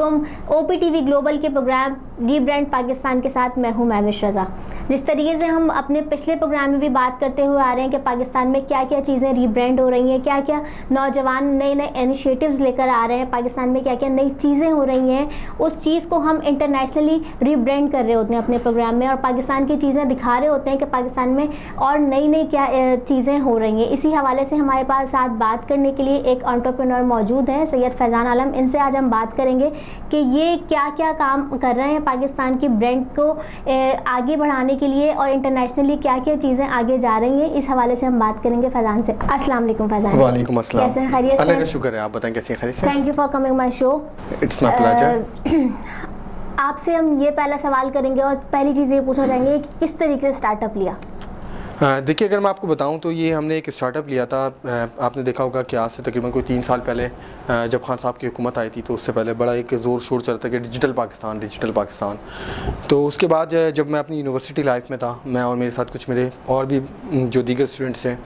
वालेकुम। OPTV global के programme rebrand Pakistan के साथ मैं हूं महविश रज़ा। जिस तरीके से हम अपने पिछले प्रोग्राम में भी बात करते हुए आ रहे हैं कि पाकिस्तान में क्या क्या चीज़ें रीब्रांड हो रही हैं, क्या क्या नौजवान नए नए इनिशिएटिव्स लेकर आ रहे हैं, पाकिस्तान में क्या क्या नई चीज़ें हो रही हैं, उस चीज़ को हम इंटरनेशनली रीब्रांड कर रहे होते हैं अपने प्रोग्राम में और पाकिस्तान की चीज़ें दिखा रहे होते हैं कि पाकिस्तान में और नई नई क्या चीज़ें हो रही हैं। इसी हवाले से हमारे पास साथ बात करने के लिए एक एंटरप्रेन्योर मौजूद है, सैयद फैज़ान आलम। इनसे आज हम बात करेंगे कि ये क्या क्या काम कर रहे हैं पाकिस्तान की ब्रांड को आगे बढ़ाने के लिए और इंटरनेशनली क्या क्या चीज़ें आगे जा रही हैं। इस हवाले से हम बात करेंगे फैज़ान से। अस्सलाम वालेकुम फैज़ान। वालेकुम अस्सलाम। कैसे हैं? खैरियत से? अल्लाह का शुक्र है, आप बताएं कैसे हैं? खैरियत से? Thank you for coming my show. It's my pleasure. आपसे हम ये पहला सवाल करेंगे और पहली चीज़ ये पूछना चाहेंगे कि किस तरीके से स्टार्टअप लिया? देखिए, अगर मैं आपको बताऊं तो ये हमने एक स्टार्टअप लिया था। आपने देखा होगा कि आज से तकरीबन कोई 3 साल पहले जब खान साहब की हुकूमत आई थी तो उससे पहले बड़ा एक ज़ोर शोर चलता कि डिजिटल पाकिस्तान। तो उसके बाद जब मैं अपनी यूनिवर्सिटी लाइफ में था, मैं और मेरे साथ कुछ मेरे और भी जो दीगर स्टूडेंट्स हैं,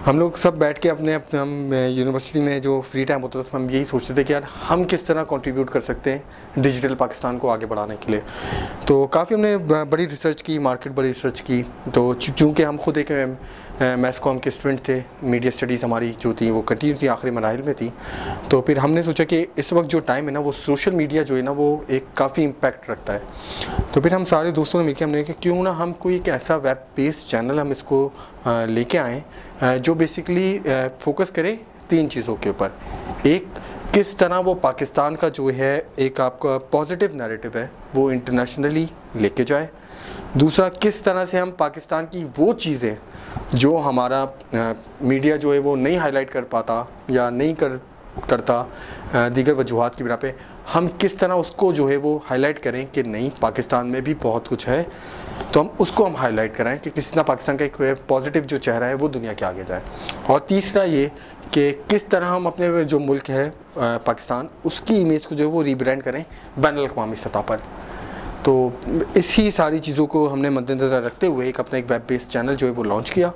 हम लोग सब बैठ के अपने हम यूनिवर्सिटी में जो फ्री टाइम होता था तो हम यही सोचते थे कि यार हम किस तरह कंट्रीब्यूट कर सकते हैं डिजिटल पाकिस्तान को आगे बढ़ाने के लिए। तो काफ़ी हमने बड़ी रिसर्च की, मार्केट बड़ी रिसर्च की। तो चूँकि हम खुद एक मैथ्स कॉम के स्टूडेंट थे, मीडिया स्टडीज़ हमारी जो थी वो कंटिन्यू थी, आखिरी मराहिल में थी। तो फिर हमने सोचा कि इस वक्त जो टाइम है ना, वो सोशल मीडिया जो है ना वो एक काफ़ी इम्पैक्ट रखता है। तो फिर हम सारे दोस्तों ने मिलकर हमने कहा क्यों ना हम कोई एक ऐसा वेब बेस्ड चैनल हम इसको लेके आएँ जो बेसिकली फोकस करे 3 चीज़ों के ऊपर। एक, किस तरह वो पाकिस्तान का जो है एक आपका पॉजिटिव नैरेटिव है वो इंटरनेशनली लेके जाए। दूसरा, किस तरह से हम पाकिस्तान की वो चीज़ें जो हमारा मीडिया जो है वो नहीं हाईलाइट कर पाता या नहीं करता दीगर वजूहात की बिना पे, हम किस तरह उसको जो है वो हाईलाइट करें कि नहीं, पाकिस्तान में भी बहुत कुछ है, तो हम उसको हम हाईलाइट कराएं कि किस तरह पाकिस्तान का एक पॉजिटिव जो चेहरा है वो दुनिया के आगे जाए। और तीसरा ये कि किस तरह हम अपने जो मुल्क है पाकिस्तान, उसकी इमेज को जो है वो रीब्रांड करें बैनुल-अक़वामी सतह पर। तो इसी सारी चीज़ों को हमने मद्देनज़र रखते हुए एक अपना एक वेब बेस्ड चैनल जो है वो लॉन्च किया,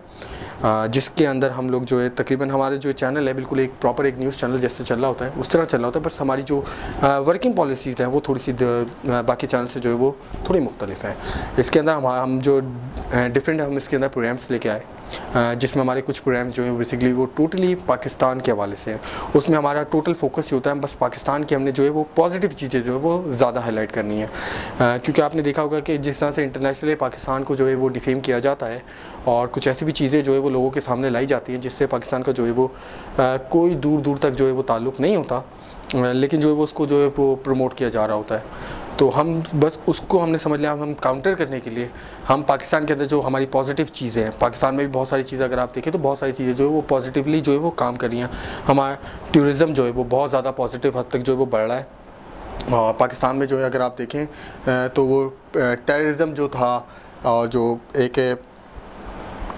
जिसके अंदर हम लोग जो है तकरीबन हमारे जो चैनल है बिल्कुल एक प्रॉपर एक न्यूज़ चैनल जैसे चल रहा होता है उस तरह चल रहा होता है, बस हमारी जो वर्किंग पॉलिसीज़ हैं वो थोड़ी सी बाकी चैनल से जो है वो थोड़ी मुख्तलिफ है। इसके अंदर हम जो डिफरेंट हम इसके अंदर प्रोग्राम्स लेके आए, जिसमें हमारे कुछ प्रोग्राम्स जो है बेसिकली वो टोटली पाकिस्तान के हवाले से हैं। उसमें हमारा टोटल फोकस ये होता है बस पाकिस्तान की हमने जो है वो पॉजिटिव चीज़ें जो है वो ज़्यादा हाईलाइट करनी है, क्योंकि आपने देखा होगा कि जिस तरह से इंटरनेशनली पाकिस्तान को जो है वो डिफेम किया जाता है और कुछ ऐसी भी चीज़ें जो है वो लोगों के सामने लाई जाती हैं जिससे पाकिस्तान का जो है वो कोई दूर दूर तक जो है वो ताल्लुक़ नहीं होता, लेकिन जो है वो उसको जो है वो प्रमोट किया जा रहा होता है। तो हम बस उसको हमने समझ लिया, हम काउंटर करने के लिए हम पाकिस्तान के अंदर जो हमारी पॉजिटिव चीज़ें हैं, पाकिस्तान में भी बहुत सारी चीज़ें अगर आप देखें तो बहुत सारी चीज़ें जो है वो पॉजिटिवली जो है वो काम कर रही हैं। हमारा टूरिज़म जो है वो बहुत ज़्यादा पॉजिटिव हद तक जो है वो बढ़ रहा है। और पाकिस्तान में जो है अगर आप देखें तो वो टेररिज़म जो था और जो एक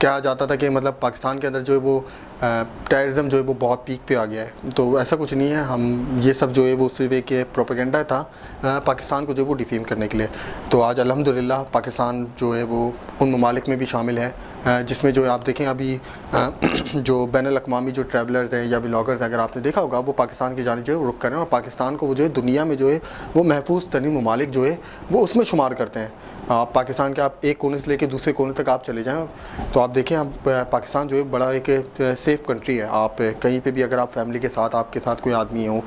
कहा जाता था कि मतलब पाकिस्तान के अंदर जो है वो टेररिज़म जो है वो बहुत पीक पे आ गया है, तो ऐसा कुछ नहीं है। हम ये सब जो है वो सिर्फ एक प्रोपेगेंडा था पाकिस्तान को जो है वो डिफेम करने के लिए। तो आज अल्हम्दुलिल्लाह पाकिस्तान जो है वो उन ममालिक में भी शामिल है जिसमें जो है आप देखें अभी जो बैनुल-अक़वामी जो ट्रैवलर्स हैं या व्लॉगर्स हैं, अगर आपने देखा होगा वो पाकिस्तान की जानिब जो है रुख कर रहे हैं और पाकिस्तान को वो जो है दुनिया में जो है वो महफूज तरीन ममालिक जो है वो उसमें शुमार करते हैं। आप पाकिस्तान के आप एक कोने से लेकर दूसरे कोने तक आप चले जाएँ तो आप देखें आप पाकिस्तान जो है बड़ा एक सेफ़ कंट्री है। आप कहीं पे भी अगर आप फैमिली के साथ, आपके साथ कोई आदमी हो,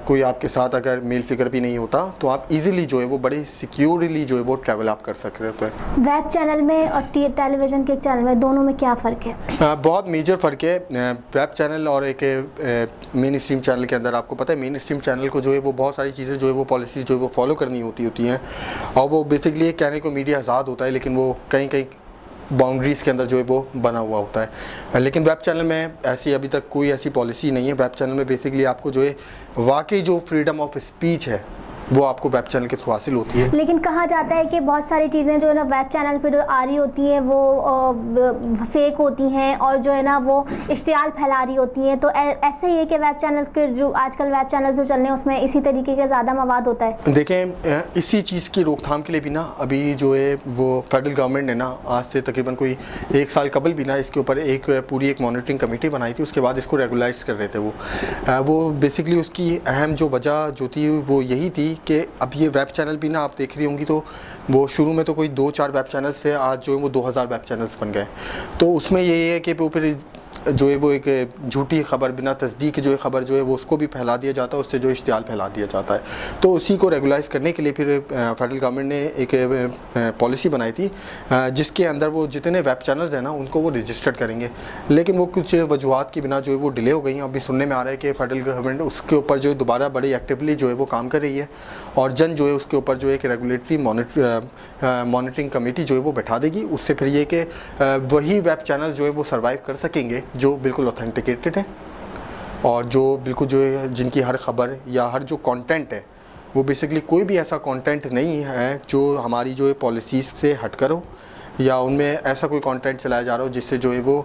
कोई आपके साथ अगर मेल फिगर भी नहीं होता तो आप इजीली जो है वो बड़े सिक्योरली जो है वो ट्रैवल आप कर सकते हैं। वेब चैनल में और टेलीविज़न के चैनल में दोनों में क्या फ़र्क है? बहुत मेजर फ़र्क है वेब चैनल और एक मेन स्ट्रीम चैनल के अंदर। आपको पता है मेन स्ट्रीम चैनल को जो है वो बहुत सारी चीज़ें जो है वो पॉलिसी जो है वो फॉलो करनी होती हैं और वो बेसिकली कहने को मीडिया आज़ाद होता है, लेकिन वो कहीं कहीं बाउंड्रीज़ के अंदर जो है वो बना हुआ होता है। लेकिन वेब चैनल में ऐसी अभी तक कोई ऐसी पॉलिसी नहीं है। वेब चैनल में बेसिकली आपको जो है वाकई जो फ्रीडम ऑफ स्पीच है वो आपको वेब चैनल के थ्रू हासिल होती है। लेकिन कहा जाता है कि बहुत सारी चीज़ें जो है ना वेब चैनल पर आ रही होती हैं वो फेक होती हैं और जो है ना वो इश्तियाल फैला रही होती हैं, तो ऐसे ही है कि वेब चैनल के जो आजकल वेब चैनल जो चल रहे हैं उसमें इसी तरीके का ज़्यादा मवाद होता है। देखें, इसी चीज़ की रोकथाम के लिए भी ना अभी जो है वो फेडरल गवर्नमेंट ने ना आज से तकरीबन कोई 1 साल कबल भी ना इसके ऊपर पूरी एक मॉनिटरिंग कमेटी बनाई थी। उसके बाद इसको रेगुलाइज कर रहे थे। वो बेसिकली उसकी अहम जो वजह जो थी वो यही थी कि अब ये वेब चैनल भी ना आप देख रही होंगी तो वो शुरू में तो कोई 2-4 वेब चैनल से आज जो है वो 2000 वेब चैनल्स बन गए। तो उसमें यही है कि ऊपर जो है वो एक झूठी खबर बिना तस्दीक जो है खबर जो है वो उसको भी फैला दिया जाता है, उससे जो इश्तियाल फैला दिया जाता है। तो उसी को रेगुलाइज करने के लिए फिर फेडरल गवर्नमेंट ने एक पॉलिसी बनाई थी जिसके अंदर वो जितने वेब चैनल्स हैं ना उनको वो रजिस्टर्ड करेंगे। लेकिन वो कुछ वजूहत की बिना जो है वो डिले हो गई हैं। अभी सुनने में आ रहा है कि फेडरल गवर्नमेंट उसके ऊपर जो है दोबारा बड़ी एक्टिवली जो है वो काम कर रही है और जन जो है उसके ऊपर जो है एक रेगुलेटरी मॉनिटरिंग कमेटी जो है वो बैठा देगी। उससे फिर ये कि वही वेब चैनल जो है वो सर्वाइव कर सकेंगे जो बिल्कुल ऑथेंटिकेटेड है और जो बिल्कुल जो है जिनकी हर खबर या हर जो कंटेंट है वो बेसिकली कोई भी ऐसा कंटेंट नहीं है जो हमारी जो है पॉलिसीज़ से हटकर हो या उनमें ऐसा कोई कंटेंट चलाया जा रहा हो जिससे जो है वो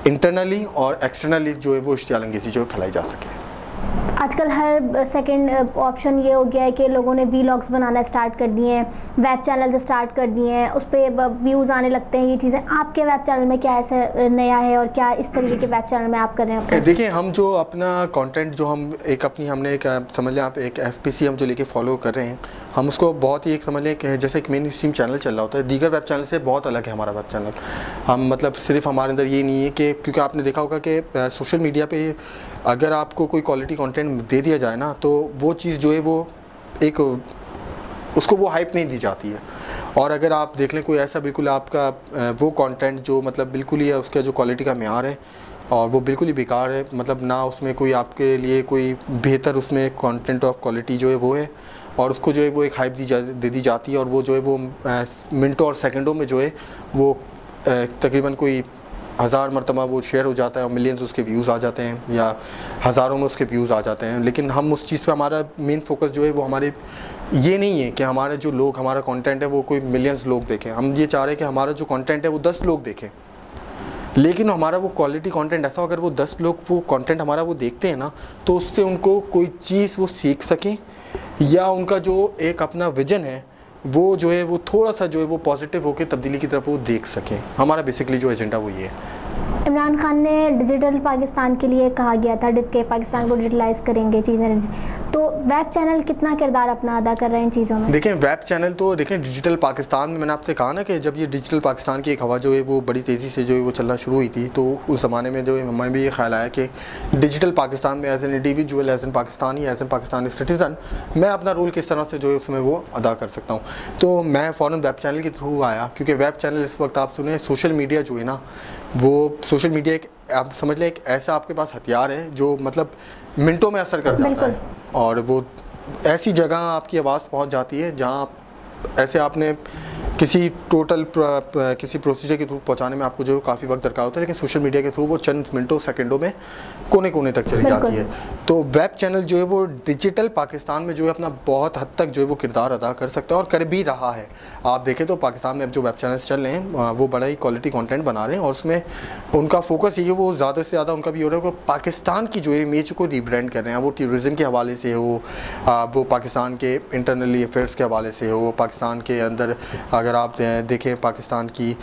इंटरनली और एक्सटर्नली जो है वो इश्तियाल अंगेज़ी जो है फैलाई जा सके। आजकल हर सेकंड ऑप्शन ये हो गया है कि लोगों ने वीलॉग्स बनाना स्टार्ट कर दिए हैं, वेब चैनल स्टार्ट कर दिए हैं, उस पर व्यूज़ आने लगते हैं। ये चीज़ें आपके वेब चैनल में क्या ऐसा नया है और क्या इस तरीके के वेब चैनल में आप कर रहे हैं? देखिए, हम जो अपना कंटेंट जो हम हमने एक समझ लें आप एक FPC हम जो लेके फॉलो कर रहे हैं, हम उसको बहुत ही एक समझ लें कि जैसे एक मेन स्ट्रीम चैनल चल रहा होता है, दीगर वेब चैनल से बहुत अलग है हमारा वेब चैनल। हम मतलब सिर्फ हमारे अंदर ये नहीं है कि क्योंकि आपने देखा होगा कि सोशल मीडिया पे अगर आपको कोई क्वालिटी कंटेंट दे दिया जाए ना तो वो चीज़ जो है वो एक उसको वो हाइप नहीं दी जाती है। और अगर आप देख लें कोई ऐसा बिल्कुल आपका वो कंटेंट जो मतलब बिल्कुल ही है उसका जो क्वालिटी का मेयार है और वो बिल्कुल ही बेकार है, मतलब ना उसमें कोई आपके लिए कोई बेहतर उसमें कंटेंट ऑफ क्वालिटी जो है वो है और उसको जो है वो एक हाइप दे दी जाती है और वो जो है वो मिनटों और सेकंडों में जो है वो तकरीबन कोई 1000 मरतबा वो शेयर हो जाता है और मिलियंस उसके व्यूज़ आ जाते हैं या हज़ारों में उसके व्यूज़ आ जाते हैं। लेकिन हम उस चीज़ पे हमारा मेन फोकस जो है वो हमारे ये नहीं है कि हमारे जो लोग हमारा कंटेंट है वो कोई मिलियंस लोग देखें। हम ये चाह रहे हैं कि हमारा जो कंटेंट है वो 10 लोग देखें, लेकिन हमारा वो क्वालिटी कंटेंट ऐसा अगर वो 10 लोग वो कंटेंट हमारा वो देखते हैं ना तो उससे उनको कोई चीज़ वो सीख सकें या उनका जो एक अपना विजन है वो जो है वो थोड़ा सा जो है वो पॉजिटिव होकर तब्दीली की तरफ वो देख सकें। हमारा बेसिकली जो एजेंडा वो ये है। इमरान खान ने डिजिटल पाकिस्तान के लिए कहा गया था कि पाकिस्तान को डिजिटलाइज करेंगे चीज़ें, तो वेब चैनल कितना किरदार अपना अदा कर रहे हैं इन चीज़ों में? देखें, वेब चैनल तो देखें डिजिटल पाकिस्तान में मैंने आपसे कहा ना कि जब ये डिजिटल पाकिस्तान की एक हवा जो है वो बड़ी तेज़ी से जो है वो चलना शुरू हुई थी तो उस ज़माने में जो है हमें भी ये ख्याल आया कि डिजिटल पाकिस्तान में as an individual, as an Pakistani, as an Pakistani citizen मैं अपना रोल किस तरह से जो है उसमें वो अदा कर सकता हूँ। तो मैं फ़ौरन वेब चैनल के थ्रू आया क्योंकि वेब चैनल इस वक्त आप सुने सोशल मीडिया जो है ना वो सोशल मीडिया एक आप समझ लें एक ऐसा आपके पास हथियार है जो मतलब मिनटों में असर कर जाता है और वो ऐसी जगह आपकी आवाज़ पहुंच जाती है जहां ऐसे आपने किसी किसी प्रोसीजर के थ्रू पहुंचाने में आपको जो काफ़ी वक्त दरकार होता है, लेकिन सोशल मीडिया के थ्रू वो चंद मिनटों सेकंडों में कोने कोने तक चली जाती है। तो वेब चैनल जो है वो डिजिटल पाकिस्तान में जो है अपना बहुत हद तक जो है वो किरदार अदा कर सकता है और कर भी रहा है। आप देखें तो पाकिस्तान में अब जो वेब चैनल्स चल रहे हैं वो बड़ा ही क्वालिटी कंटेंट बना रहे हैं और उसमें उनका फोकस ये वो ज़्यादा से ज़्यादा उनका भी हो रहा है कि पाकिस्तान की जो है इमेज को रीब्रांड कर रहे हैं। वो टूरिज़म के हवाले से हो, वो पाकिस्तान के इंटरनली अफेयर्स के हवाले से हो, पाकिस्तान के अंदर अगर आप देखें पाकिस्तान की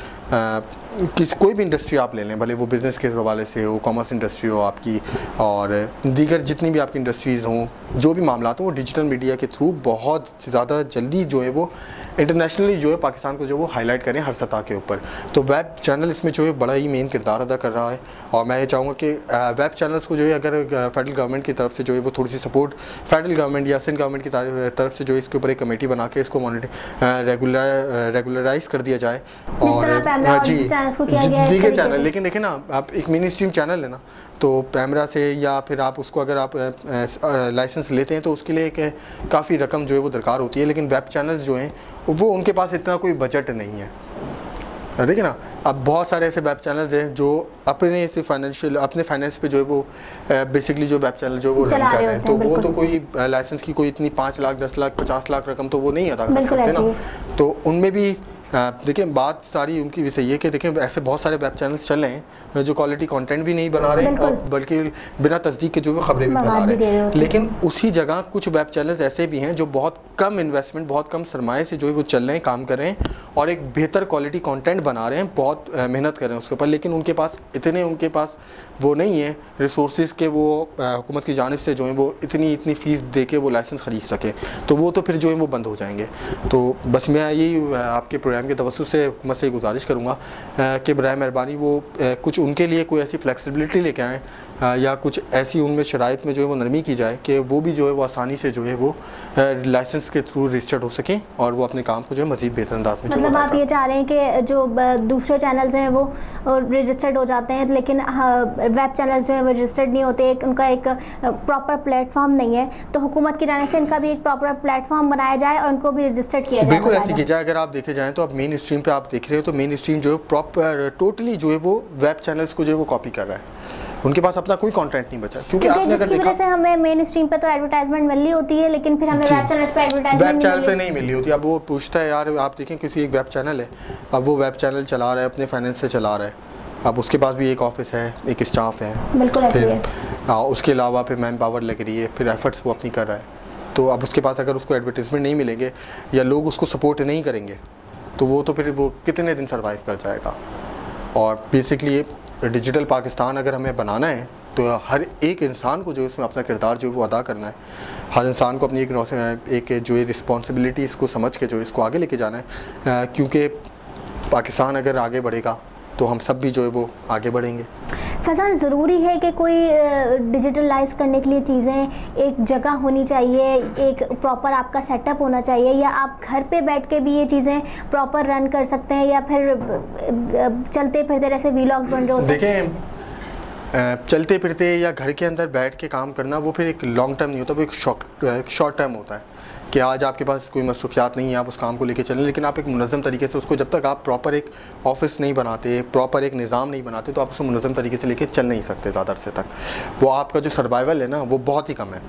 कोई भी इंडस्ट्री आप ले लें, भले वो बिज़नेस के हवाले से हो, कॉमर्स इंडस्ट्री हो आपकी और दीगर जितनी भी आपकी इंडस्ट्रीज़ हों, जो भी मामला हो वो डिजिटल मीडिया के थ्रू बहुत ज़्यादा जल्दी जो है वो इंटरनेशनली जो है पाकिस्तान को जो वो हाईलाइट करें हर सतह के ऊपर। तो वेब चैनल इसमें जो है बड़ा ही मेन किरदार अदा कर रहा है और मैं ये चाहूँगा कि वेब चैनल्स को जो है अगर फेडरल गवर्नमेंट की तरफ से जो है वो थोड़ी सी सपोर्ट फेडरल गवर्नमेंट या सिंध गवर्नमेंट की तरफ से जो है इसके ऊपर एक कमेटी बना के इसको रेगुलराइज कर दिया जाए और जी दीगर चैनल। लेकिन देखें ना आप एक मिनी स्ट्रीम चैनल है ना तो पैमरा से या फिर आप उसको अगर आप लाइसेंस लेते हैं तो उसके लिए काफ़ी रकम जो है वो दरकार होती है, लेकिन वेब चैनल्स जो हैं वो उनके पास इतना कोई बजट नहीं है। देखिए ना, अब बहुत सारे ऐसे वेब चैनल्स हैं जो अपने से फाइनेंशियल अपने फाइनेंस पे जो है वो बेसिकली जो वेब चैनल जो वो रन कर रहे हैं, तो वो तो कोई लाइसेंस की कोई इतनी 5 लाख 10 लाख 50 लाख रकम तो वो नहीं अदा कर सकते ना। तो उनमें भी देखिए बात सारी उनकी भी सही है कि देखिए ऐसे बहुत सारे वेब चैनल्स चल रहे हैं जो क्वालिटी कंटेंट भी नहीं बना रहे हैं और बल्कि बिना तस्दीक के जो है खबरें भी बना रहे हैं। लेकिन उसी जगह कुछ वेब चैनल्स ऐसे भी हैं जो बहुत कम इन्वेस्टमेंट, बहुत कम सरमाए से जो है वो चल रहे हैं, काम कर रहे हैं और एक बेहतर क्वालिटी कंटेंट बना रहे हैं, बहुत मेहनत कर रहे हैं उसके ऊपर, लेकिन उनके पास वो नहीं है रिसोर्सेज के, वो हुकूमत की जानिब से जो है वो इतनी फ़ीस दे के वो लाइसेंस ख़रीद सके, तो वो तो फिर जो है वो बंद हो जाएंगे। तो बस मैं यही आपके प्रोग्राम के तवज्जुह से हुकूमत से गुजारिश करूँगा कि बराए मेहरबानी वो कुछ उनके लिए कोई ऐसी फ्लेक्सिबिलिटी लेके आएँ या कुछ ऐसी उनमें शराइत में जो है वो नरमी की जाए कि वो भी जो है वो आसानी से जो है वो लाइसेंस के थ्रू रजिस्टर्ड हो सकें और वो अपने काम को जो है मज़ीद बेहतर अंदाज में। मतलब आप ये चाह रहे हैं कि जो दूसरे चैनल्स हैं वो रजिस्टर्ड हो जाते हैं, लेकिन वेब चैनल्स जो है वो रजिस्टर्ड नहीं होते, उनका एक प्रॉपर प्लेटफॉर्म नहीं है, तो हुकूमत की जानिब से इनका भी एक प्रॉपर प्लेटफॉर्म बनाया जाए और उनको भी रजिस्टर्ड किया जाए। बिल्कुल ऐसे किया जाए। अगर आप देखे जाएँ तो अब मेन स्ट्रीम पे आप देख रहे हो तो मेन स्ट्रीम जो है प्रॉपर टोटली जो है वो वेब चैनल्स को जो है वो कॉपी कर रहा है, उनके पास अपना कोई कंटेंट नहीं बचा, क्योंकि आपने अगर देखा से हमें मेन स्ट्रीम पे तो एडवर्टाइजमेंट मिल रही होती है, लेकिन फिर हमें वेब चैनल्स पे एडवर्टाइजमेंट नहीं मिल रही होती। अब वो पूछता है यार, आप देखें किसी एक वेब चैनल है, अब वो वेब चैनल चला रहा है अपने फाइनेंस से चला रहा है, अब उसके पास भी एक ऑफिस है, एक स्टाफ है, बिल्कुल ऐसे है, उसके अलावा फिर मैन पावर लग रही है, फिर एफर्ट्स वो अपनी कर रहा है, तो अब उसके पास अगर उसको एडवर्टाइजमेंट नहीं मिलेंगे या लोग उसको सपोर्ट नहीं करेंगे तो वो तो फिर वो कितने दिन सर्वाइव कर जाएगा। और बेसिकली डिजिटल पाकिस्तान अगर हमें बनाना है तो हर एक इंसान को जो इसमें अपना किरदार जो वो अदा करना है, हर इंसान को अपनी एक जो है रिस्पॉन्सिबिलिटी इसको समझ के जो इसको आगे लेके जाना है, क्योंकि पाकिस्तान अगर आगे बढ़ेगा तो हम सब भी जो है वो आगे बढ़ेंगे। फैज़ान, ज़रूरी है कि कोई डिजिटलाइज करने के लिए चीज़ें एक जगह होनी चाहिए, एक प्रॉपर आपका सेटअप होना चाहिए, या आप घर पे बैठ के भी ये चीज़ें प्रॉपर रन कर सकते हैं, या फिर चलते फिरते जैसे वीलॉग्स बन रहे होते हैं? देखें, चलते फिरते या घर के अंदर बैठ के काम करना वो फिर एक लॉन्ग टर्म नहीं होता, वो एक शॉर्ट टर्म होता है कि आज आपके पास कोई मसरूफियात नहीं है, आप उस काम को लेके चलें, लेकिन आप एक मुनज़्ज़म तरीके से उसको, जब तक आप प्रॉपर एक ऑफिस नहीं बनाते, प्रॉपर एक निज़ाम नहीं बनाते, तो आप उसको मुनज़्ज़म तरीके से लेके चल नहीं सकते ज़्यादा अरसे तक। वो आपका जो सर्वाइवल है ना वो बहुत ही कम है,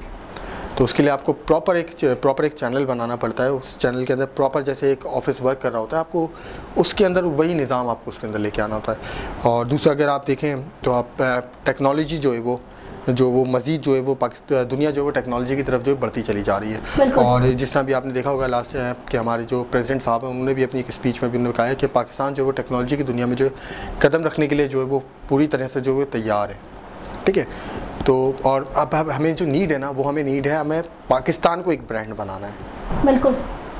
तो उसके लिए आपको प्रॉपर एक चैनल बनाना पड़ता है। उस चैनल के अंदर प्रॉपर जैसे एक ऑफिस वर्क कर रहा होता है, आपको उसके अंदर वही निज़ाम आपको उसके अंदर लेके आना होता है। और दूसरा अगर आप देखें तो आप टेक्नोलॉजी जो है वो मज़ीद जो है वो पाकिस्तान दुनिया जो है वो टेक्नोलॉजी की तरफ जो है बढ़ती चली जा रही है। और जिस तरह भी आपने देखा होगा लास्ट कि हमारे जो प्रेसिडेंट साहब हैं उन्होंने भी अपनी एक स्पीच में भी उन्होंने कहा है कि पाकिस्तान जो है वो टेक्नोलॉजी की दुनिया में जो कदम रखने के लिए जो है वो पूरी तरह से जो है तैयार है, ठीक है। तो और अब हमें जो नीड है ना, वो हमें नीड है, हमें पाकिस्तान को एक ब्रांड बनाना है। बिल्कुल,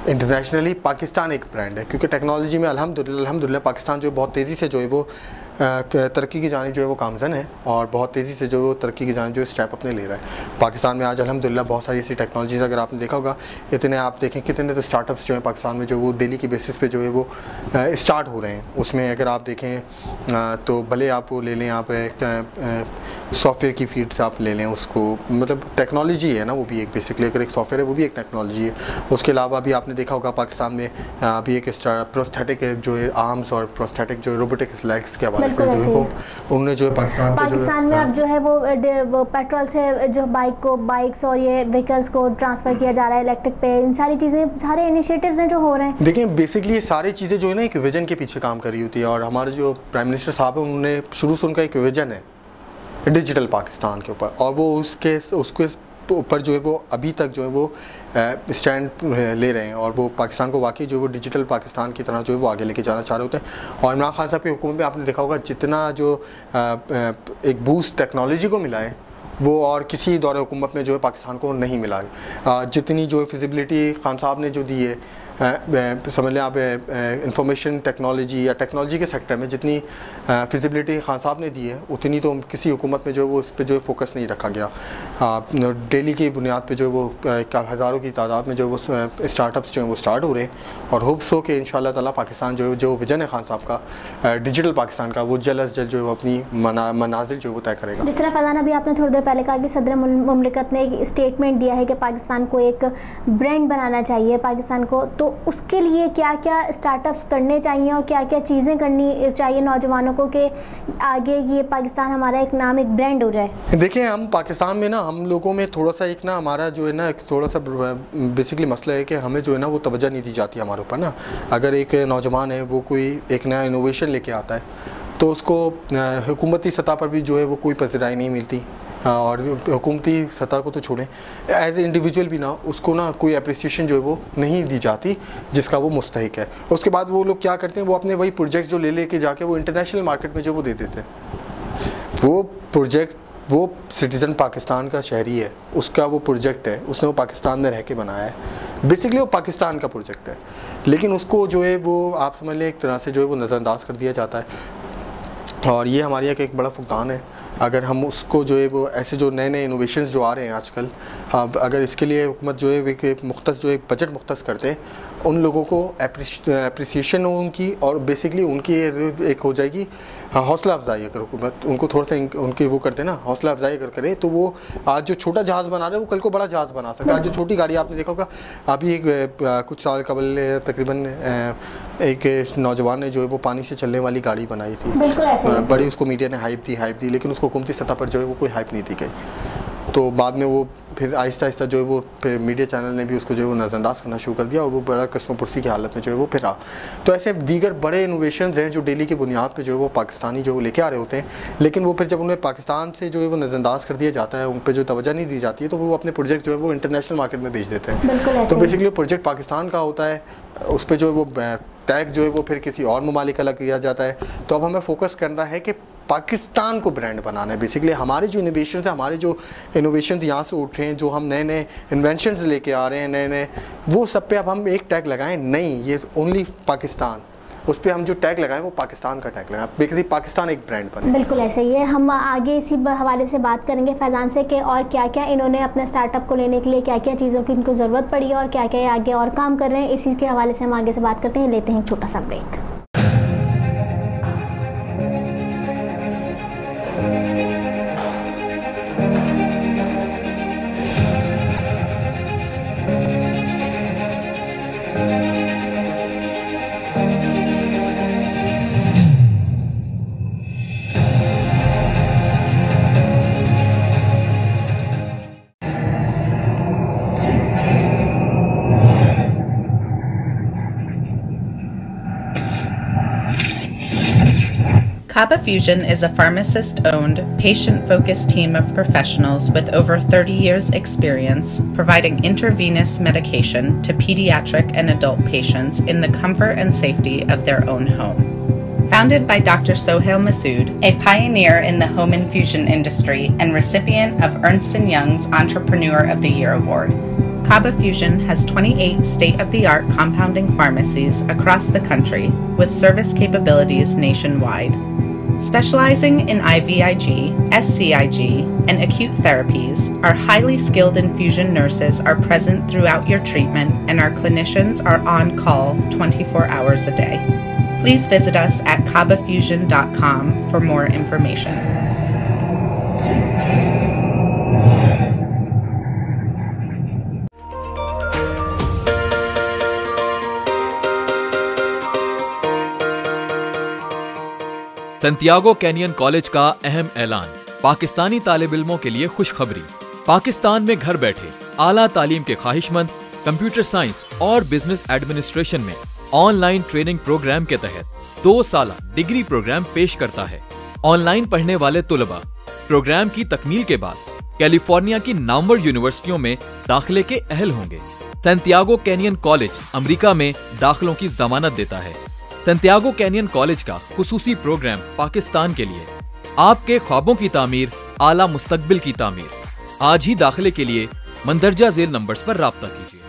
इंटरनेशनली पाकिस्तान एक ब्रांड है, क्योंकि टेक्नोलॉजी में अल्हम्दुलिल्लाह पाकिस्तान जो बहुत तेज़ी से जो है वो तरक्की की जानिब जो है वो गामज़न है और बहुत तेज़ी से जो है वो तरक्की की जानिब जो स्टेप अपने ले रहा है। पाकिस्तान में आज अल्हम्दुलिल्लाह बहुत सारी ऐसी टेक्नोलॉजीज़, अगर आपने देखा होगा इतने, आप देखें कितने तो स्टार्टअप्स जो हैं पाकिस्तान में जो वो डेली की बेसिस पे जो है वो स्टार्ट हो रहे हैं। उसमें अगर आप देखें तो भले आप वो ले लें, आप सॉफ्टवेयर की फील्ड से आप ले लें उसको, मतलब टेक्नोलॉजी है ना वो भी एक, बेसिकली अगर एक सॉफ्टवेयर है वो भी एक टेक्नोलॉजी है। उसके अलावा भी आपने देखा होगा पाकिस्तान में अभी एक प्रोस्थेटिक जो है आर्म्स और प्रोस्थेटिक जो रोबोटिक लेग्स के हवाले से उन्होंने जो पाकिस्तान में अब जो है वो पेट्रोल से जो बाइक्स और ये व्हीकल्स को ट्रांसफ़र किया जा रहा है इलेक्ट्रिक पे, इन सारी चीज़ें, सारे इनिशिएटिव्स हैं जो हो रहे हैं। देखिए बेसिकली ये सारी चीज़ें जो है ना एक विजन के पीछे काम कर रही होती है, और हमारे जो प्राइम मिनिस्टर साहब हैं उन्होंने शुरू से उनका एक विजन है डिजिटल पाकिस्तान के ऊपर, और वो उसके ऊपर जो है वो अभी तक जो है वो स्टैंड ले रहे हैं, और वो पाकिस्तान को वाकई जो वो डिजिटल पाकिस्तान की तरह जो है वो आगे लेके जाना चाह रहे होते हैं। और इमरान खान साहब की हुकूमत में आपने देखा होगा जितना जो एक बूस्ट टेक्नोलॉजी को मिला है वो और किसी दौरे हुकूमत में जो है पाकिस्तान को नहीं मिला है। जितनी जो फिजिबिलिटी खान साहब ने जो दी है, समझ लें आप इंफॉर्मेशन टेक्नोलॉजी या टेक्नोलॉजी के सेक्टर में जितनी फिजिबिलिटी खान साहब ने दी है, उतनी तो किसी हुकूमत में जो है वो उस पर जो है फोकस नहीं रखा गया। डेली की बुनियाद पे जो है वो हज़ारों की तादाद में जो वो स्टार्टअप्स जो हैं वो स्टार्ट हो रहे हैं, और होप्स हो कि इंशाअल्लाह ताला पाकिस्तान जो विजन है खान साहब का डिजिटल पाकिस्तान का, वो जल्द अज जल्द जो है वो अपनी मनाजिल जो है वो तय करेगा। जिस तरह फरहान अभी आपने थोड़ी देर पहले कहा कि सदर मुमलिकत ने एक स्टेटमेंट दिया है कि पाकिस्तान को एक ब्रांड बनाना चाहिए पाकिस्तान को, तो उसके लिए क्या क्या स्टार्टअप्स करने चाहिए और क्या क्या चीज़ें करनी चाहिए नौजवानों को कि आगे ये पाकिस्तान हमारा एक नाम, एक ब्रांड हो जाए? देखिए, हम पाकिस्तान में ना, हम लोगों में थोड़ा सा एक ना, हमारा जो है ना, एक थोड़ा सा बेसिकली मसला है कि हमें जो है ना वो तवज्जो नहीं दी जाती हमारे ऊपर ना। अगर एक नौजवान है, वो कोई एक नया इनोवेशन लेके आता है तो उसको हुकूमती सतह पर भी जो है वो कोई पज़िराई नहीं मिलती, और हुकूमती सतह को तो छोड़ें, एज ए इंडिविजुअल भी ना उसको ना कोई अप्रिसिएशन जो है वो नहीं दी जाती जिसका वो मुस्तहिक है। उसके बाद वो लोग क्या करते हैं, वो अपने वही प्रोजेक्ट्स जो ले लेके जाके वो इंटरनेशनल मार्केट में जो वो दे देते हैं। वो प्रोजेक्ट, वो सिटीज़न पाकिस्तान का शहरी है, उसका वो प्रोजेक्ट है, उसने वो पाकिस्तान में रह के बनाया है, बेसिकली वो पाकिस्तान का प्रोजेक्ट है, लेकिन उसको जो है वो आप समझ लें एक तरह से जो है वो नज़रअंदाज कर दिया जाता है। और ये हमारे यहाँ का एक बड़ा फुकदान है। अगर हम उसको जो है वो ऐसे जो नए नए इनोवेशंस जो आ रहे हैं आजकल, हाँ, अगर इसके लिए हुकूमत जो है एक मुख्तस जो एक बजट मुख्तस करते, उन लोगों को अप्रिसिएशन हो उनकी, और बेसिकली उनकी एक हो जाएगी हौसला अफजाई। अगर हुकूमत उनको थोड़ा सा उनकी वो करते ना, हौसला अफजाई अगर करे, तो वो आज जो छोटा जहाज़ बना रहे हैं वो कल को बड़ा जहाज़ बना सकते हैं। आज जो छोटी गाड़ी आपने देखा होगा, अभी कुछ साल कबल तकरीबन एक नौजवान ने जो है वो पानी से चलने वाली गाड़ी बनाई थी, बड़ी, उसको मीडिया ने हाइप दी, लेकिन उसको हुकूमती सतह पर जो है वो कोई हाइप नहीं दी गई। तो बाद में वो फिर आहिस्ता आहिस्ता जो है वो फिर मीडिया चैनल ने भी उसको जो है वो नज़रअंदाज करना शुरू कर दिया, और वो बड़ा कस्मपुरसी की हालत में जो है वो फिर आ। तो ऐसे दीगर बड़े इनोवेशंस हैं जो डेली की बुनियाद पे जो है वो पाकिस्तानी जो लेके आ रहे होते हैं, लेकिन वो फिर जब उन्हें पाकिस्तान से जो है वो नज़रअंदाज कर दिया जाता है, उन पर जो तवज्जो नहीं दी जाती है, तो वो अपने प्रोजेक्ट जो है वो इंटरनेशनल मार्केट में भेज देते हैं। तो बेसिकली प्रोजेक्ट पाकिस्तान का होता है, उस पर जो है वो टैग जो है वो फिर किसी और ममालिक का लग किया जाता है। तो अब हमें फोकस करना है कि पाकिस्तान को ब्रांड बनाना है। बेसिकली हमारे जो इनोवेशन है, हमारे जो इनोवेशन यहाँ से उठ रहे हैं, जो हम नए नए इन्वेंशंस लेके आ रहे हैं, नए वो सब पे अब हम एक टैग लगाएं, नहीं ये ओनली पाकिस्तान, उस पर हम जो टैग लगाएं वो पाकिस्तान का टैग लगाएं, बेसिकली पाकिस्तान एक ब्रांड बने। बिल्कुल ऐसे ही है। हम आगे इसी हवाले से बात करेंगे फैज़ान से कि और क्या क्या इन्होंने अपने स्टार्टअप को लेने के लिए क्या क्या चीज़ों की इनको ज़रूरत पड़ी है और क्या क्या आगे और काम कर रहे हैं। इसी के हवाले से हम आगे से बात करते हैं, लेते हैं एक छोटा सा break. Kaba Fusion is a pharmacist-owned, patient-focused team of professionals with over 30 years' experience providing intravenous medication to pediatric and adult patients in the comfort and safety of their own home. Founded by Dr. Sohail Masood, a pioneer in the home infusion industry and recipient of Ernst & Young's Entrepreneur of the Year Award, Kaba Fusion has 28 state-of-the-art compounding pharmacies across the country with service capabilities nationwide. Specializing in IVIG, SCIG, and acute therapies, our highly skilled infusion nurses are present throughout your treatment and our clinicians are on call 24 hours a day. Please visit us at kabafusion.com for more information. Santiago canyon college का अहम ऐलान, पाकिस्तानी तालिब इल्मों के लिए खुशखबरी। पाकिस्तान में घर बैठे आला तालीम के ख्वाहिशमंद कंप्यूटर साइंस और बिजनेस एडमिनिस्ट्रेशन में ऑनलाइन ट्रेनिंग प्रोग्राम के तहत 2 साला डिग्री प्रोग्राम पेश करता है। ऑनलाइन पढ़ने वाले तुलबा प्रोग्राम की तकमील के बाद कैलिफोर्निया की नामवर यूनिवर्सिटियों में दाखिले के अहल होंगे। सैंटियागो कैनियन कॉलेज अमेरिका में दाखिलों की जमानत देता है। सैंटियागो कैनियन कॉलेज का खुसूसी प्रोग्राम पाकिस्तान के लिए, आपके ख्वाबों की तामीर, आला मुस्तकबिल की तामीर। आज ही दाखिले के लिए मंदरजा झेल नंबर्स पर राब्ता कीजिए।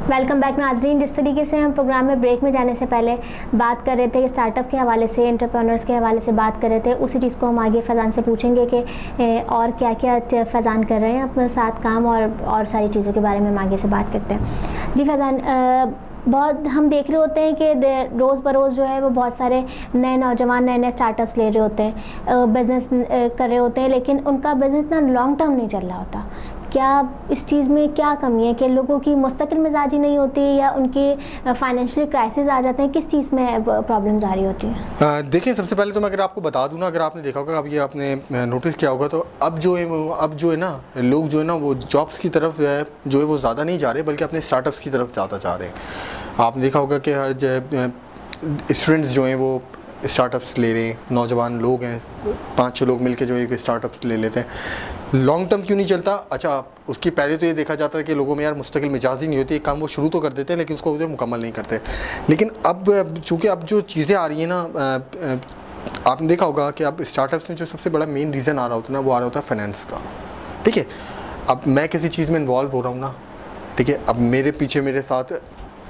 वेलकम बैक नाजरीन। जिस तरीके से हम प्रोग्राम में ब्रेक में जाने से पहले बात कर रहे थे कि स्टार्टअप के हवाले से, एंटरप्रेन्योर्स के हवाले से बात कर रहे थे, उसी चीज़ को हम आगे फैज़ान से पूछेंगे कि और क्या क्या फैज़ान कर रहे हैं अपने साथ काम, और सारी चीज़ों के बारे में हम आगे से बात करते हैं। जी फैज़ान, बहुत हम देख रहे होते हैं कि रोज़ बरोज़ जो है वो बहुत सारे नए नौजवान नए स्टार्टअप्स ले रहे होते हैं, बिज़नेस कर रहे होते हैं, लेकिन उनका बिज़नेस इतना लॉन्ग टर्म नहीं चल रहा होता। क्या इस चीज़ में क्या कमी है कि लोगों की मुस्तकिल मिजाजी नहीं होती, या उनकी फाइनेंशियली क्राइसिस आ जाते हैं? किस चीज़ में प्रॉब्लम्स आ रही होती हैं? देखिए, सबसे पहले तो मैं अगर आपको बता दूं ना, अगर आपने देखा होगा, अब ये आपने नोटिस किया होगा, तो अब जो है ना लोग जो है ना वो जॉब्स की तरफ जो है वो ज़्यादा नहीं जा रहे, बल्कि अपने स्टार्टअप्स की तरफ ज़्यादा जा रहे हैं। आपने देखा होगा कि हर स्टूडेंट्स जो हैं वो स्टार्टअप्स ले रहे हैं, नौजवान लोग हैं, 5-6 लोग मिलके जो है स्टार्टअप्स ले लेते हैं। लॉन्ग टर्म क्यों नहीं चलता? अच्छा, उसकी पहले तो ये देखा जाता है कि लोगों में यार मुस्तकिल मिजाज ही नहीं होती, एक काम वो शुरू तो कर देते हैं लेकिन उसको मुकम्मल नहीं करते। लेकिन अब चूँकि अब जो चीज़ें आ रही हैं ना, आपने देखा होगा कि अब स्टार्टअप्स में जो सबसे बड़ा मेन रीज़न आ रहा होता है ना, वो आ रहा होता है फाइनेंस का। ठीक है, अब मैं किसी चीज़ में इन्वॉल्व हो रहा हूँ ना, ठीक है, अब मेरे पीछे मेरे साथ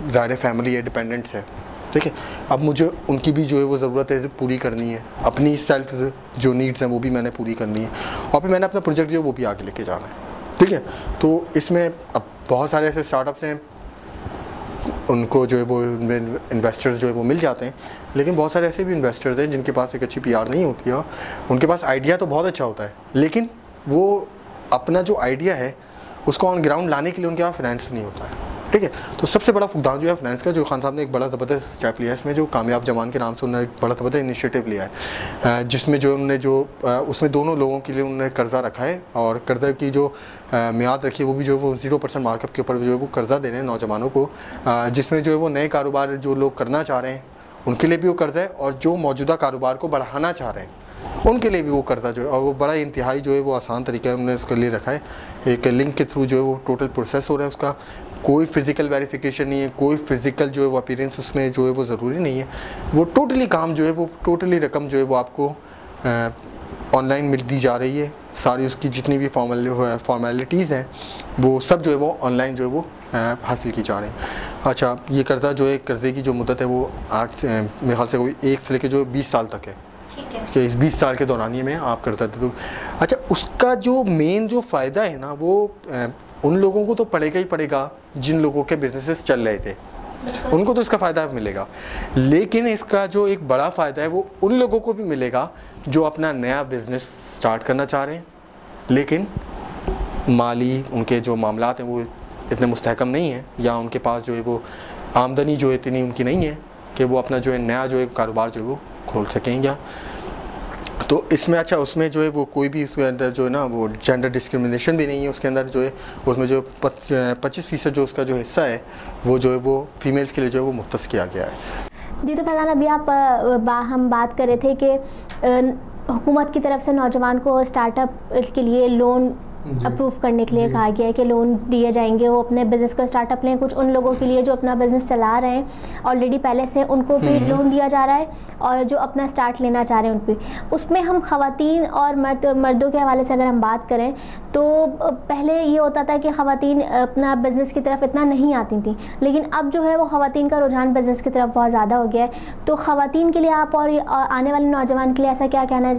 ज़ाहिर फैमिली है, डिपेंडेंट्स है, ठीक है, अब मुझे उनकी भी जो है वो ज़रूरत है पूरी करनी है, अपनी सेल्फ जो नीड्स हैं वो भी मैंने पूरी करनी है, और फिर मैंने अपना प्रोजेक्ट जो है वो भी आगे लेके जाना है। ठीक है, तो इसमें अब बहुत सारे ऐसे स्टार्टअप्स हैं, उनको जो है वो इन्वेस्टर्स जो है वो मिल जाते हैं, लेकिन बहुत सारे ऐसे भी इन्वेस्टर्स हैं जिनके पास एक अच्छी PR नहीं होती है। उनके पास आइडिया तो बहुत अच्छा होता है, लेकिन वो अपना जो आइडिया है उसको ऑन ग्राउंड लाने के लिए उनके पास फाइनेंस नहीं होता है। ठीक है, तो सबसे बड़ा फुकदान जो है फाइनेंस का, जो खान साहब ने एक बड़ा ज़बरदस्त स्टेप लिया है इसमें, जो कामयाब जवान के नाम से उन्होंने एक बड़ा ज़बरदस्त इनिशिएटिव लिया है, जिसमें जो उन्होंने उसमें दोनों लोगों के लिए उन्होंने कर्ज़ा रखा है, और कर्ज़े की जो मियाद रखी है वो भी जो है वो 0% मार्कअप के ऊपर जो है वो कर्ज़ा दे रहे हैं नौजवानों को, जिसमें जो है वो नए कारोबार जो लोग करना चाह रहे हैं उनके लिए भी वो कर्ज़ा है, और जो मौजूदा कारोबार को बढ़ाना चाह रहे हैं उनके लिए भी वो कर्ज़ा जो है, और वो बड़ा इंतहाई जो है वो आसान तरीका है उन्होंने उसके लिए रखा है। एक लिंक के थ्रू जो है वो टोटल प्रोसेस हो रहा है, उसका कोई फिज़िकल वेरिफिकेशन नहीं है, कोई फिज़िकल जो है वो अपीयरेंस उसमें जो है वो ज़रूरी नहीं है, वो टोटली काम जो है वो टोटली रकम जो है वो आपको ऑनलाइन मिल दी जा रही है। सारी उसकी जितनी भी फॉर्मेलिटीज़ हैं वो सब जो है वो ऑनलाइन जो है वो हासिल की जा रही हैं। अच्छा, ये कर्ज़ा जो है, कर्ज़े की जो मुद्दत है वो आज मेरे ख्याल से 1 से लेकर जो 20 साल तक है कि इस 20 साल के दौरानिए में आप कर्ज़ा दे दो। अच्छा, उसका जो मेन जो फ़ायदा है ना, वो उन लोगों को तो पड़ेगा ही पड़ेगा जिन लोगों के बिजनेसेस चल रहे थे, उनको तो इसका फ़ायदा मिलेगा, लेकिन इसका जो एक बड़ा फ़ायदा है वो उन लोगों को भी मिलेगा जो अपना नया बिज़नेस स्टार्ट करना चाह रहे हैं, लेकिन माली उनके जो मामलात हैं वो इतने मुस्तहकम नहीं हैं, या उनके पास जो है वो आमदनी जो इतनी उनकी नहीं है कि वो अपना जो है नया जो है कारोबार जो है वो खोल सकें। या तो इसमें अच्छा, उसमें जो है वो कोई भी उसके अंदर जो है ना वो जेंडर डिस्क्रिमिनेशन भी नहीं है उसके अंदर, जो है उसमें जो 25% जो उसका जो हिस्सा है वो जो है वो फीमेल्स के लिए जो है वो मुख्तस किया गया है। जी, तो फैज़ान, अभी हम बात कर रहे थे कि हुकूमत की तरफ से नौजवान को स्टार्टअप के लिए लोन अप्रूव करने के लिए कहा गया है कि लोन दिए जाएंगे, वो अपने बिज़नेस को स्टार्टअप लें। कुछ उन लोगों के लिए जो अपना बिज़नेस चला रहे हैं ऑलरेडी पहले से, उनको भी लोन दिया जा रहा है, और जो अपना स्टार्ट लेना चाह रहे हैं उन पर। उसमें हम ख़वातीन और मर्दों के हवाले से अगर हम बात करें तो पहले ये होता था कि ख़वातीन अपना बिज़नेस की तरफ इतना नहीं आती थी, लेकिन अब जो है वो ख़वातीन का रुझान बिज़नेस की तरफ बहुत ज़्यादा हो गया है। तो ख़वातीन के लिए आप और आने वाले नौजवान के लिए ऐसा क्या कहना,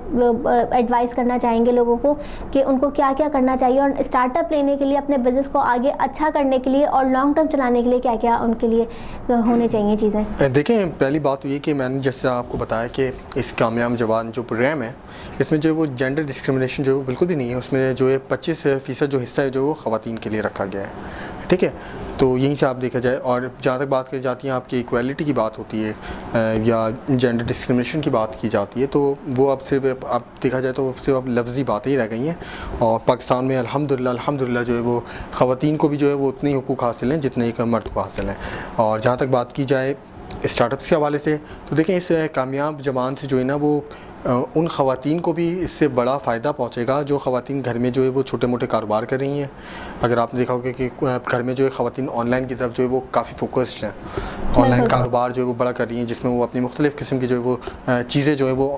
एडवाइस करना चाहेंगे लोगों को कि उनको क्या क्या करना चाहिए, और स्टार्टअप लेने के लिए, अपने बिज़नेस को आगे अच्छा करने के लिए और लॉन्ग टर्म चलाने के लिए क्या क्या उनके लिए होने चाहिए चीज़ें? देखें, पहली बात तो ये कि मैंने जैसे आपको बताया कि इस कामयाब जवान जो प्रोग्राम है इसमें जो है वो जेंडर डिस्क्रिमिनेशन जो है बिल्कुल भी नहीं है, उसमें जो है 25% जो हिस्सा है जो वो ख़वातीन के लिए रखा गया है। ठीक है, तो यहीं से आप देखा जाए, और जहाँ तक बात करी जाती है आपकी इक्वालिटी की बात होती है या जेंडर डिस्क्रिमिनेशन की बात की जाती है, तो वो अब सिर्फ आप देखा जाए तो सिर्फ अब लफ्ज़ी बातें ही रह गई हैं। और पाकिस्तान में अल्हम्दुलिल्लाह जो है वो ख़वातीन को भी जो है वो उतने हुकूक हासिल हैं जितने एक मर्द को हासिल हैं। और जहाँ तक बात की जाए स्टार्टअप्स के हवाले से, तो देखें इस कामयाब जवान से जो है ना वो उन ख़वातीन को भी इससे बड़ा फ़ायदा पहुंचेगा जो ख़वातीन घर में जो है वो छोटे मोटे कारोबार कर रही हैं। अगर आपने देखा होगा कि घर में जो है ख़वातीन ऑनलाइन की तरफ जो है वो काफ़ी फोकस्ड हैं, ऑनलाइन कारोबार जो है वो बड़ा कर रही हैं, जिसमें वो अपनी मुख्तलिफ़ किस्म की जो है वो चीज़ें जो है वो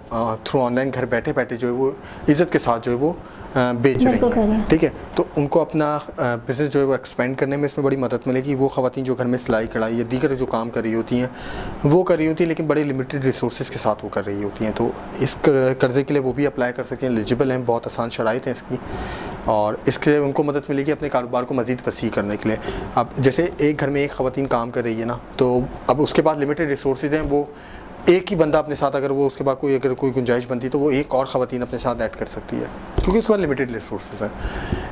थ्रू ऑनलाइन घर बैठे बैठे जो है वो इज़्ज़त के साथ जो है वो बेच रही हैं, ठीक है। तो उनको अपना बिज़नेस जो है वो एक्सपेंड करने में इसमें बड़ी मदद मिलेगी। वो ख़वातीन जो घर में सिलाई कढ़ाई या दीगर जो काम कर रही होती हैं वो कर रही होती हैं, लेकिन बड़े लिमिटेड रिसोर्सेज के साथ वो कर रही होती हैं, तो इस कर्ज़े के लिए वो भी अप्लाई कर सकती हैं, एलिजिबल हैं, बहुत आसान शराइत हैं इसकी, और इसके उनको मदद मिलेगी अपने कारोबार को मज़ीद वसी करने के लिए। अब जैसे एक घर में एक ख़वातीन काम कर रही है ना, तो अब उसके पास लिमिटेड रिसोर्सेज हैं, वो एक ही बंदा अपने साथ, अगर वो उसके बाद अगर कोई गुंजाइश बनती है तो वो एक और ख़वातीन अपने साथ ऐड कर सकती है, क्योंकि उसके पास लिमिटेड रिसोर्सेज हैं।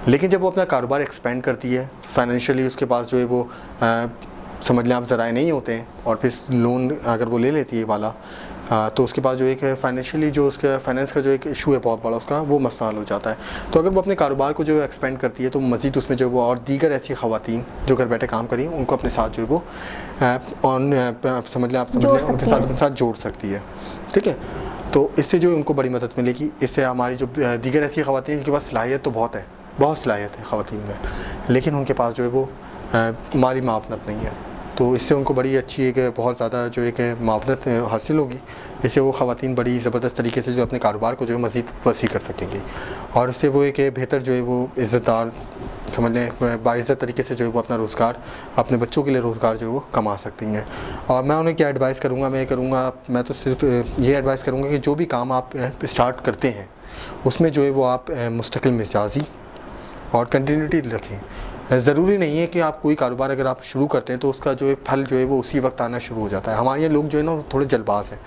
लेकिन जब वो अपना कारोबार एक्सपेंड करती है फाइनेंशियली, उसके पास जो है वो समझ लें आप ज़राए नहीं होते हैं, और फिर लोन अगर वो ले लेती है वाला, तो उसके पास जो एक फाइनेंशियली जो उसका फाइनेंस का जो एक इशू है बहुत बड़ा, उसका वो मसला हल हो जाता है। तो अगर वो अपने कारोबार को जो है एक्सपेंड करती है तो मज़ीद उसमें जो वो और दीगर ऐसी ख़वातीन जो घर बैठे काम करी उनको अपने साथ जो है वो समझ लें उनके साथ अपने साथ जोड़ सकती है, ठीक है। तो इससे जो उनको बड़ी मदद मिलेगी। इससे हमारी जो दीगर ऐसी ख़वातीन जिनके पास सलाहियत तो बहुत है, बहुत सलाहियत है ख़वातीन में, लेकिन उनके पास जो है वो माली मावनत नहीं है, तो इससे उनको बड़ी अच्छी एक बहुत ज़्यादा जो एक मावनत हासिल होगी। इससे वो ख़वातीन बड़ी ज़बरदस्त तरीके से जो अपने कारोबार को जो है मज़ीद वसी कर सकेंगी, और इससे वो एक बेहतर जो है वो इज़्ज़तदार समझ लें बाइज़्ज़त तरीके से जो है वो अपना रोज़गार, अपने बच्चों के लिए रोज़गार जो है वो कमा सकती हैं। और मैं उन्हें क्या एडवाइस करूँगा, मैं तो सिर्फ ये एडवाइस करूँगा कि जो भी काम आप स्टार्ट करते हैं उसमें जो है वो आप मुस्तकिल मिजाजी और कंटिन्यूटी रखें। ज़रूरी नहीं है कि आप कोई कारोबार अगर आप शुरू करते हैं तो उसका जो है फल जो है वो उसी वक्त आना शुरू हो जाता है। हमारे यहाँ लोग जो है ना थोड़े जल्दबाज हैं,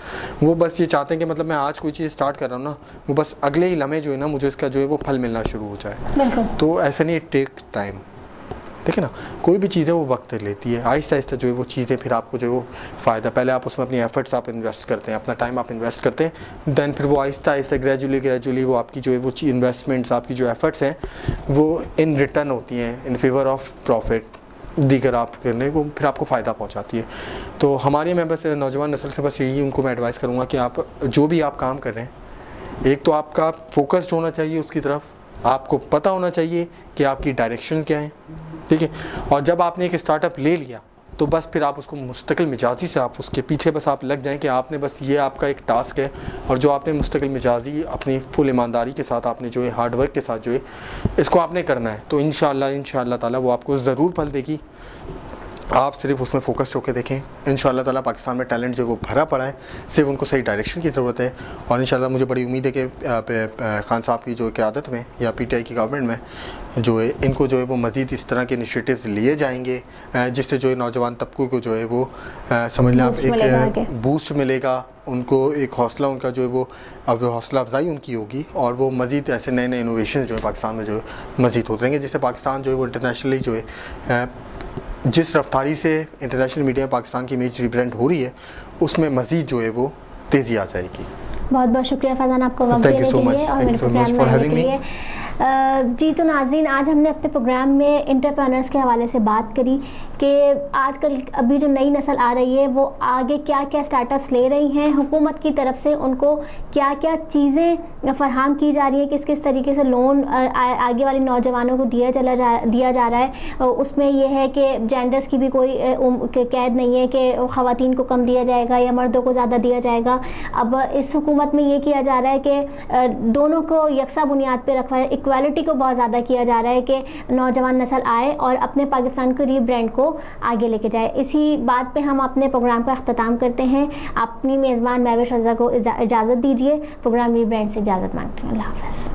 वो बस ये चाहते हैं कि मतलब मैं आज कोई चीज़ स्टार्ट कर रहा हूँ ना, वो बस अगले ही लम्हे जो है ना मुझे इसका जो है वो फल मिलना शुरू हो जाए। तो ऐसा नहीं, टेक टाइम, देखिए ना, कोई भी चीज़ है वो वक्त लेती है, आहिस्ता आहिस्ता जो है वो चीज़ें फिर आपको जो है वो फ़ायदा, पहले आप उसमें अपनी एफर्ट्स आप इन्वेस्ट करते हैं, अपना टाइम आप इन्वेस्ट करते हैं, दैन फिर वो आहिस्ता आहिस्ता ग्रेजुअली वो आपकी जो है वो इन्वेस्टमेंट्स, आपकी जो एफर्ट्स हैं वो इन रिटर्न होती हैं, इन फेवर ऑफ प्रॉफिट दीगर आप करने वो फिर आपको फ़ायदा पहुँचाती है। तो हमारे मैं बस नौजवान नस्ल से बस यही उनको मैं एडवाइस करूँगा कि आप जो भी आप काम कर रहे हैं, एक तो आपका फोकस्ड होना चाहिए उसकी तरफ, आपको पता होना चाहिए कि आपकी डायरेक्शन क्या है, ठीक है। और जब आपने एक स्टार्टअप ले लिया तो बस फिर आप उसको मुस्तकिल मिजाजी से आप उसके पीछे बस आप लग जाएं कि आपने बस ये आपका एक टास्क है, और जो आपने मुस्तकिल मिजाजी अपनी फुल ईमानदारी के साथ आपने जो है हार्ड वर्क के साथ जो है इसको आपने करना है, तो इंशाअल्लाह ताला वो आपको ज़रूर फल देगी। आप सिर्फ उसमें फोकस्ड होकर देखें, इंशाअल्लाह ताला पाकिस्तान में टैलेंट जो वो भरा पड़ा है, सिर्फ उनको सही डायरेक्शन की ज़रूरत है। और इंशाअल्लाह मुझे बड़ी उम्मीद है कि खान साहब की जो क़यादत में या PTI की गवर्नमेंट में जो है इनको जो है वो मज़ीद इस तरह के इनिशिएटिव्स लिए जाएंगे, जिससे जो है नौजवान तबकों को जो है वो समझ लें आप एक बूस्ट मिलेगा, उनको एक हौसला उनका जो है वो अब हौसला अफजाई उनकी होगी, और वो मज़ीद ऐसे नए नए इनोवेशन जो है पाकिस्तान में जो है मज़ीद होते रहेंगे, जिससे पाकिस्तान जो है वो इंटरनेशनली जो है जिस रफ्तारी से इंटरनेशनल मीडिया में पाकिस्तान की इमेज रिब्रांड हो रही है उसमें मज़ीद जो है वो तेज़ी आ जाएगी। बहुत बहुत शुक्रिया फैज़ान आपको वक्त देने के लिए और मेरे प्रोग्राम में आने के लिए। जी तो नाज़रीन, आज हमने अपने प्रोग्राम में एंटरप्रेन्योर्स के हवाले से बात करी कि आजकल अभी जो नई नस्ल आ रही है वो आगे क्या क्या स्टार्टअप्स ले रही हैं, हुकूमत की तरफ से उनको क्या क्या चीज़ें फराहम की जा रही हैं, किस किस तरीके से लोन आगे वाले नौजवानों को दिया जा रहा है। उसमें यह है कि जेंडर्स की भी कोई कैद नहीं है कि ख़वातीन को कम दिया जाएगा या मर्दों को ज़्यादा दिया जाएगा। अब इस हुकूमत में ये किया जा रहा है कि दोनों को यकसा बुनियाद पर रखवा है, इक्वालिटी को बहुत ज़्यादा किया जा रहा है कि नौजवान नस्ल आए और अपने पाकिस्तान को रीब्रांड को आगे लेके जाए। इसी बात पे हम अपने प्रोग्राम का अख्ताम करते हैं। अपनी मेज़बान महविश रज़ा को इजाज़त दीजिए, प्रोग्राम रीब्रांड से इजाज़त मांगते हैं। अल्लाह हाफ़िज़।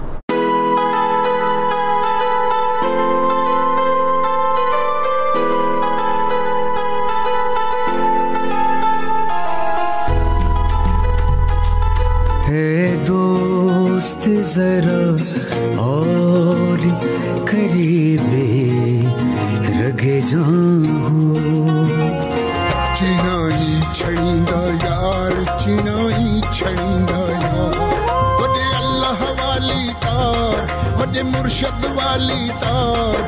दोस्त जरा और करीबे रगे जाऊं, चिनाई छड़ींदा यार, चिनाई छड़ींदा यार, वदे अल्लाह वाली तार, वदे मुर्शद वाली तार।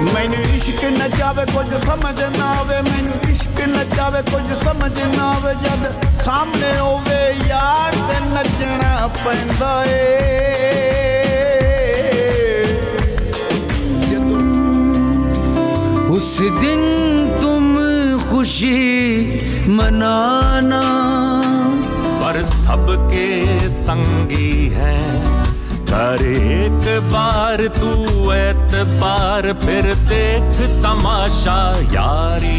मैनू इश्क न जावे कुछ समझ ना आवे, मैनू इश्क न जावे कुछ समझ ना आवे, जब सामने होवे यार ते नचना पैंदा ए। उस दिन तुम खुशी मनाना, पर सबके संगी हैं कर एक बार तू एतबार, फिर देख तमाशा यारी